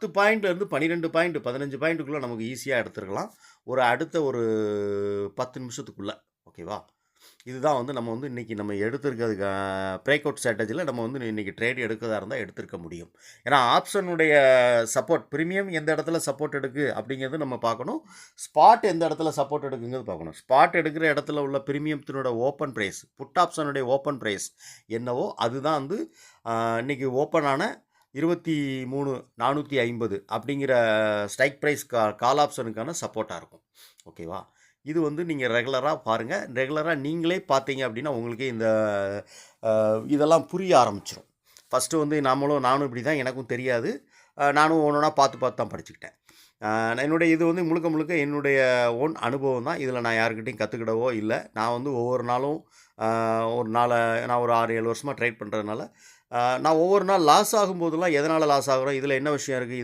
10 பாயிண்ட்லேருந்து 12 பாயிண்ட் 15 பாயிண்ட்டுக்குள்ளே நமக்கு ஈஸியாக எடுத்துருக்கலாம் அடுத்த ஒரு 10 நிமிஷத்துக்குள்ளே. ஓகேவா? இதுதான் வந்து நம்ம வந்து இன்றைக்கி நம்ம எடுத்திருக்கிறதுக்கு பிரேக் அவுட் ஸ்ட்ராட்டஜியில் நம்ம வந்து இன்றைக்கி ட்ரேட் எடுக்கிறதா இருந்தால் எடுத்திருக்க முடியும். ஏன்னா ஆப்ஷனுடைய சப்போர்ட் ப்ரீமியம் எந்த இடத்துல சப்போர்ட் எடுக்கு அப்படிங்கிறது நம்ம பார்க்கணும். ஸ்பாட் எந்த இடத்துல சப்போர்ட் எடுக்குங்கிறது பார்க்கணும். ஸ்பாட் எடுக்கிற இடத்துல உள்ள ப்ரீமியத்தினோட ஓப்பன் ப்ரைஸ், புட் ஆப்ஷனுடைய ஓப்பன் ப்ரைஸ் என்னவோ அதுதான் வந்து இன்றைக்கி ஓப்பனான 23,450 அப்படிங்கிற ஸ்ட்ரைக் ப்ரைஸ் கால் ஆப்ஷனுக்கான சப்போர்ட்டாக இருக்கும். ஓகேவா? இது வந்து நீங்கள் ரெகுலராக பாருங்கள். ரெகுலராக நீங்களே பார்த்தீங்க அப்படின்னா உங்களுக்கே இந்த இதெல்லாம் புரிய ஆரம்பிச்சிடும். ஃபஸ்ட்டு வந்து நானும் இப்படி தான், எனக்கும் தெரியாது. நானும் ஒன்றா பார்த்து தான் படிச்சுக்கிட்டேன். என்னுடைய இது வந்து முழுக்க என்னுடைய ஓன் அனுபவம் தான். இதில் நான் யாருக்கிட்டையும் கற்றுக்கிடவோ இல்லை. நான் வந்து ஒவ்வொரு நாளும் நான் ஒரு 6-7 வருஷமாக ட்ரேட் பண்ணுறதுனால நான் ஒவ்வொரு நாள் லாஸ் ஆகும்போதெல்லாம் எதனால் லாஸ் ஆகுறோம், இதில் என்ன விஷயம் இருக்குது,